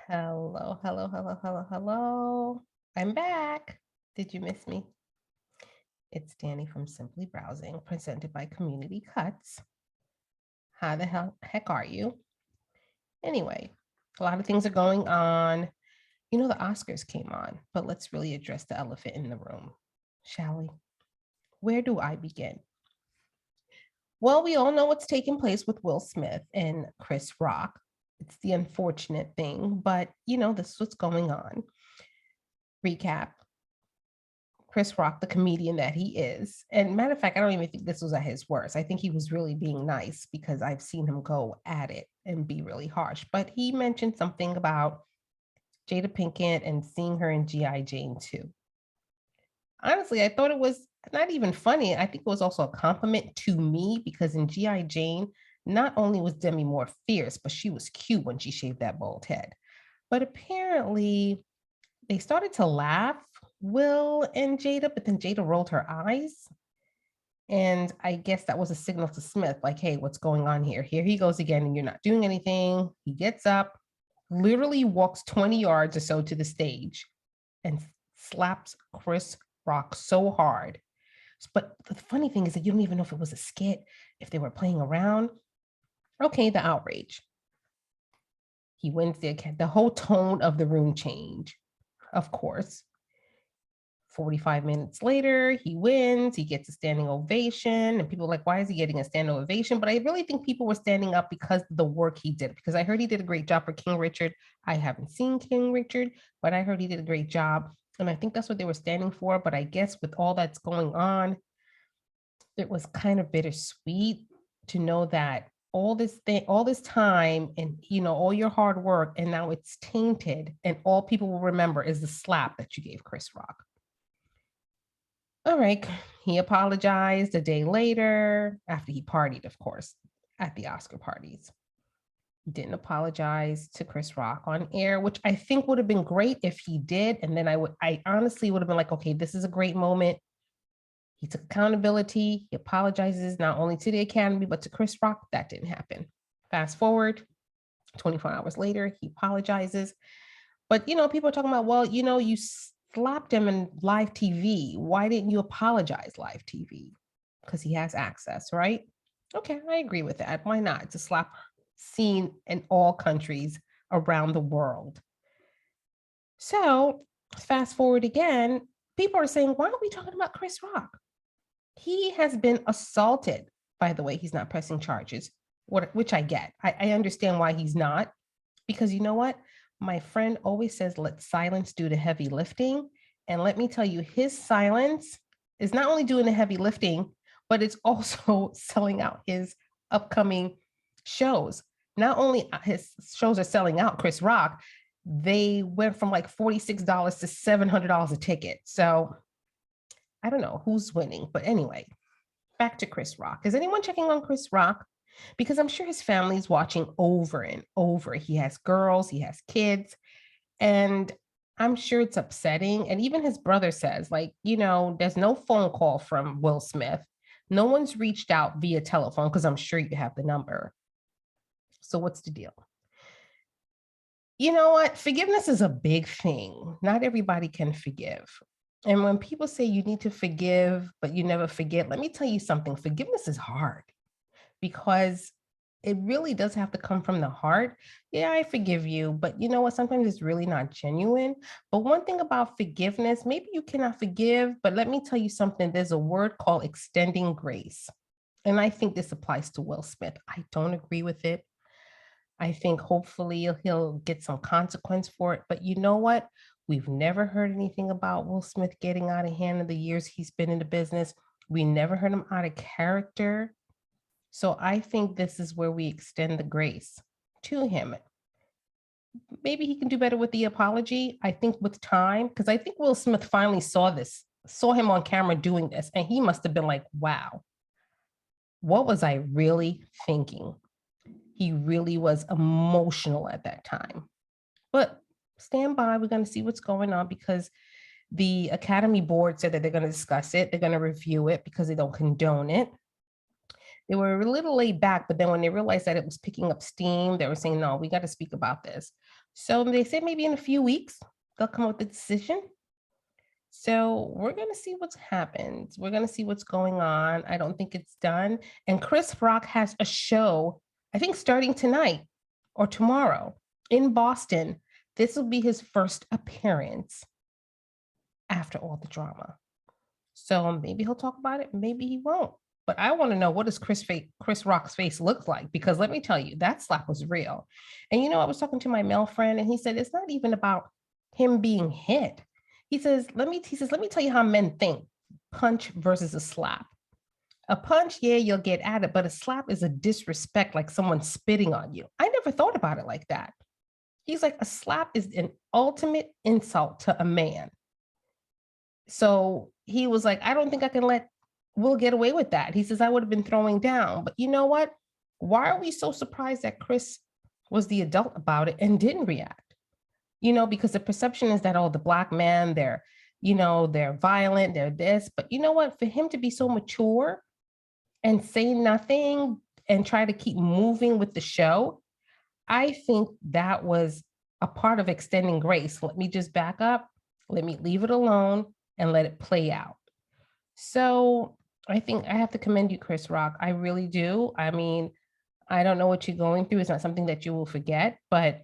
Hello, hello, hello, hello, hello. I'm back. Did you miss me? It's Danny from Simply Browsing, presented by Community Cuts. How the heck are you? Anyway, a lot of things are going on. The Oscars came on, but let's really address the elephant in the room, shall we? Where do I begin? Well, we all know what's taking place with Will Smith and Chris Rock. It's the unfortunate thing, but this is what's going on. Recap. Chris Rock, the comedian that he is. And matter of fact, I don't even think this was at his worst. I think he was really being nice because I've seen him go at it and be really harsh. But he mentioned something about Jada Pinkett and seeing her in G.I. Jane 2. Honestly, I thought it was not even funny. I think it was also a compliment to me because in G.I. Jane, not only was Demi Moore fierce, but she was cute when she shaved that bald head. But apparently, they started to laugh, Will and Jada, but then Jada rolled her eyes. And I guess that was a signal to Smith, like, hey, what's going on here? Here he goes again, and you're not doing anything. He gets up, literally walks 20 yards or so to the stage and slaps Chris Rock so hard. But the funny thing is that you don't even know if it was a skit, if they were playing around. Okay, the outrage. He wins the whole tone of the room change, of course. 45 minutes later, he wins, he gets a standing ovation, and people are like, why is he getting a standing ovation? But I really think people were standing up because of the work he did, because I heard he did a great job for King Richard. I haven't seen King Richard, but I heard he did a great job. And I think that's what they were standing for. But I guess with all that's going on, it was kind of bittersweet to know that all this time and all your hard work, and now it's tainted, and all people will remember is the slap that you gave Chris Rock. All right, he apologized a day later after he partied, of course, at the Oscar parties. He didn't apologize to Chris Rock on air, which I think would have been great if he did. And then I honestly would have been like, okay, this is a great moment. He took accountability. He apologizes not only to the Academy, but to Chris Rock. That didn't happen. Fast forward, 24 hours later, he apologizes. But, people are talking about, well, you slapped him in live TV. Why didn't you apologize live TV? Because he has access, right? Okay, I agree with that. Why not? It's a slap seen in all countries around the world. So fast forward again, people are saying, why are we talking about Chris Rock? He has been assaulted. By the way, he's not pressing charges, which I get. I understand why he's not, because you know what? My friend always says, let silence do the heavy lifting. And let me tell you, his silence is not only doing the heavy lifting, but it's also selling out his upcoming shows. Not only his shows are selling out, Chris Rock, they went from like $46 to $700 a ticket. So I don't know who's winning, but anyway, back to Chris Rock. Is anyone checking on Chris Rock? Because I'm sure his family's watching over and over. He has girls, he has kids, and I'm sure it's upsetting. And even his brother says, like, there's no phone call from Will Smith. No one's reached out via telephone because I'm sure you have the number. So what's the deal? You know what? Forgiveness is a big thing. Not everybody can forgive. And when people say you need to forgive, but you never forget, let me tell you something. Forgiveness is hard because it really does have to come from the heart. Yeah, I forgive you, but you know what? Sometimes it's really not genuine. But one thing about forgiveness, maybe you cannot forgive, but let me tell you something. There's a word called extending grace. And I think this applies to Will Smith. I don't agree with it. I think hopefully he'll get some consequence for it. But you know what? We've never heard anything about Will Smith getting out of hand in the years he's been in the business. We never heard him out of character. So I think this is where we extend the grace to him. Maybe he can do better with the apology. I think with time, because I think Will Smith finally saw him on camera doing this, and he must have been like, wow, what was I really thinking? He really was emotional at that time. But stand by, we're going to see what's going on because the Academy board said that they're going to discuss it. They're going to review it because they don't condone it. They were a little laid back, but then when they realized that it was picking up steam, they were saying, no, we got to speak about this. So they said maybe in a few weeks, they'll come up with a decision. So we're going to see what's happened. We're going to see what's going on. I don't think it's done. And Chris Rock has a show, I think starting tonight or tomorrow in Boston. This will be his first appearance after all the drama. So maybe he'll talk about it, maybe he won't. But I want to know, what does Chris Rock's face look like? Because let me tell you, that slap was real. And I was talking to my male friend, and he said it's not even about him being hit. He says, let me tell you how men think. Punch versus a slap. A punch, yeah, you'll get at it, but a slap is a disrespect, like someone spitting on you. I never thought about it like that. He's like, a slap is an ultimate insult to a man. So he was like, I don't think I can let Will get away with that. He says, I would have been throwing down. But you know what? Why are we so surprised that Chris was the adult about it and didn't react? Because the perception is that, oh, the Black men, they're violent, they're this. But you know what? For him to be so mature and say nothing and try to keep moving with the show, I think that was a part of extending grace. Let me just back up. Let me leave it alone and let it play out. So I think I have to commend you, Chris Rock. I really do. I mean, I don't know what you're going through. It's not something that you will forget, but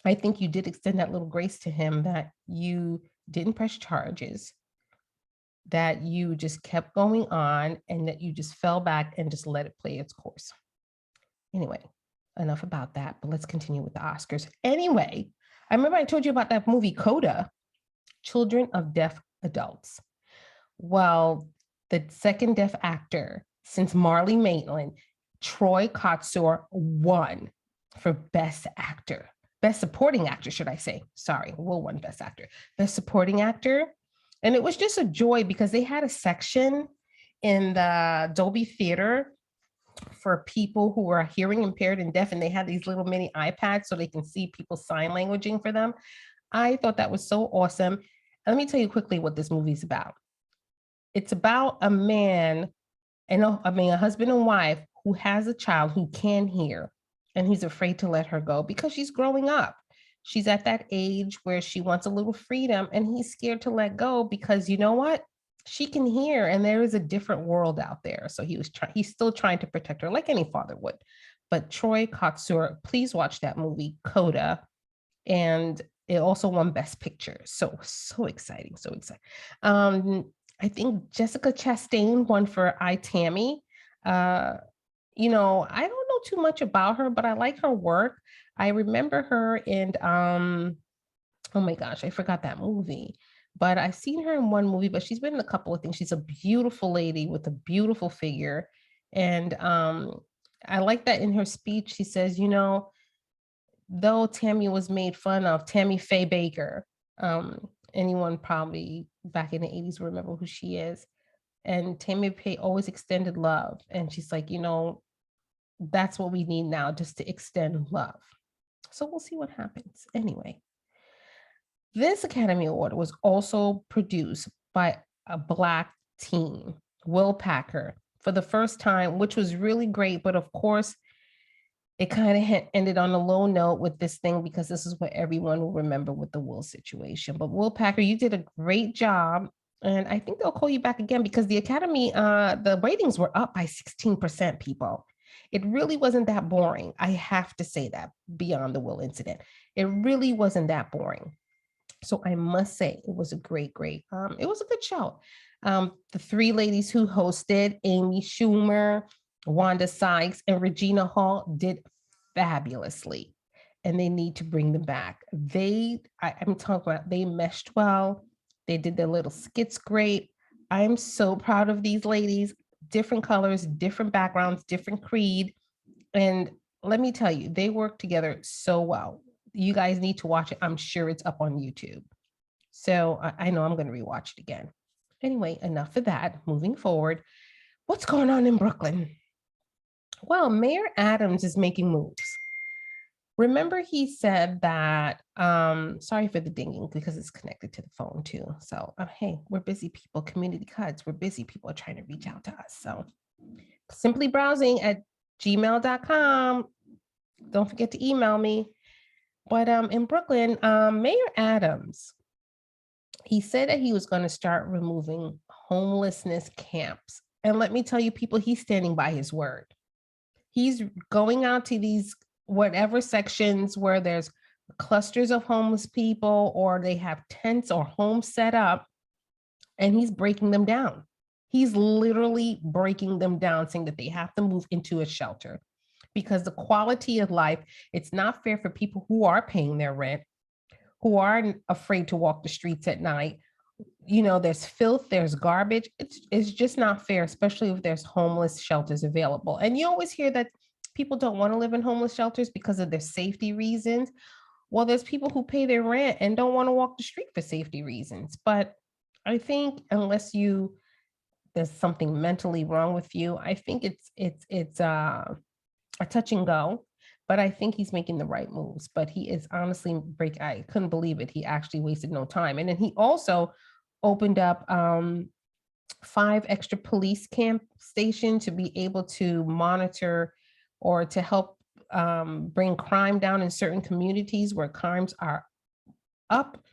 I think you did extend that little grace to him, that you didn't press charges, that you just kept going on, and that you just fell back and just let it play its course. Anyway, enough about that, but let's continue with the Oscars. Anyway, I remember I told you about that movie Coda, Children of Deaf Adults. Well, the second deaf actor since Marley Maitland, Troy Kotsur, won for Best Supporting Actor, should I say. Sorry, Will won Best Actor. Best Supporting Actor. And it was just a joy because they had a section in the Dolby Theater for people who are hearing impaired and deaf, and they had these little mini iPads so they can see people sign languaging for them. I thought that was so awesome. And let me tell you quickly what this movie's about. It's about a man, a husband and wife who has a child who can hear, and he's afraid to let her go because she's growing up. She's at that age where she wants a little freedom, and he's scared to let go because you know what? She can hear, and there is a different world out there. So he's still trying to protect her like any father would. But Troy Kotsur, please watch that movie, Coda. And it also won Best Picture. So exciting, so exciting. I think Jessica Chastain won for I, Tammy. I don't know too much about her, but I like her work. I remember her in, oh my gosh, I forgot that movie. But I've seen her in one movie, but she's been in a couple of things. She's a beautiful lady with a beautiful figure. And I like that in her speech, she says, though Tammy was made fun of, Tammy Faye Baker, anyone probably back in the 80s will remember who she is. And Tammy Faye always extended love. And she's like, that's what we need now, just to extend love. So we'll see what happens. Anyway, this Academy Award was also produced by a Black teen, Will Packer, for the first time, which was really great. But of course, it kind of ended on a low note with this thing because this is what everyone will remember with the Will situation. But Will Packer, you did a great job. And I think they'll call you back again because the Academy, the ratings were up by 16%, people. It really wasn't that boring. I have to say that, beyond the Will incident. It really wasn't that boring. So I must say it was a great, it was a good show. The three ladies who hosted, Amy Schumer, Wanda Sykes, and Regina Hall, did fabulously. And they need to bring them back. I'm talking about, they meshed well. They did their little skits great. I'm so proud of these ladies. Different colors, different backgrounds, different creed. And let me tell you, they work together so well. You guys need to watch it. I'm sure it's up on YouTube. So I know I'm going to rewatch it again. Anyway, enough of that. Moving forward, what's going on in Brooklyn? Well, Mayor Adams is making moves. Remember, he said that, sorry for the dinging because it's connected to the phone too. So, hey, we're busy people, community cuts. We're busy people trying to reach out to us. So simplybrowsing@gmail.com. Don't forget to email me. But in Brooklyn, Mayor Adams, he said that he was going to start removing homelessness camps. And let me tell you, people, he's standing by his word. He's going out to these whatever sections where there's clusters of homeless people or they have tents or homes set up, and he's breaking them down. He's literally breaking them down, saying that they have to move into a shelter because the quality of life, it's not fair for people who are paying their rent, who aren't afraid to walk the streets at night. You know, there's filth, there's garbage. It's just not fair, especially if there's homeless shelters available. And you always hear that people don't want to live in homeless shelters because of their safety reasons. Well, there's people who pay their rent and don't want to walk the street for safety reasons. But I think unless there's something mentally wrong with you, I think it's a touch and go. But I think he's making the right moves. But he is honestly I couldn't believe it. He actually wasted no time. And then he also opened up 5 extra police camp stations to be able to monitor or to help bring crime down in certain communities where crimes are up.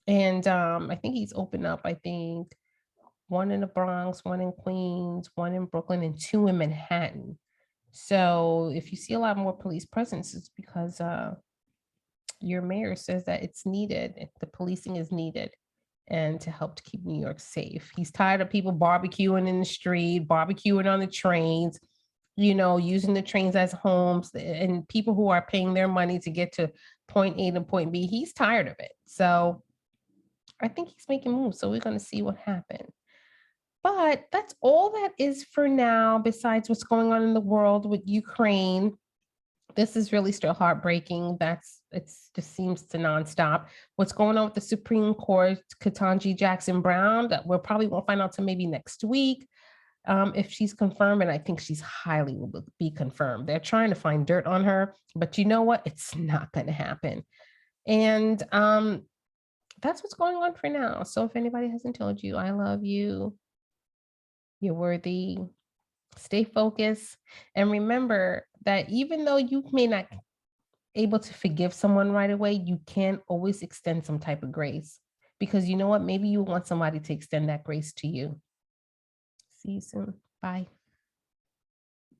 And I think he's opened up, I think, 1 in the Bronx, 1 in Queens, 1 in Brooklyn, and 2 in Manhattan. So if you see a lot more police presence, it's because your mayor says that it's needed. The policing is needed and to help to keep New York safe. He's tired of people barbecuing in the street, barbecuing on the trains, you know, using the trains as homes, and people who are paying their money to get to point A to point B. He's tired of it. So I think he's making moves. So we're going to see what happens. But that's all that is for now, besides what's going on in the world with Ukraine. This is really still heartbreaking. It just seems to nonstop. What's going on with the Supreme Court, Ketanji Jackson Brown, that we'll probably won't find out till maybe next week if she's confirmed. And I think she's highly will be confirmed. They're trying to find dirt on her, but you know what? It's not going to happen. And that's what's going on for now. So if anybody hasn't told you, I love you. You're worthy. Stay focused. And remember that even though you may not able to forgive someone right away, you can always extend some type of grace. Because you know what? Maybe you want somebody to extend that grace to you. See you soon. Bye.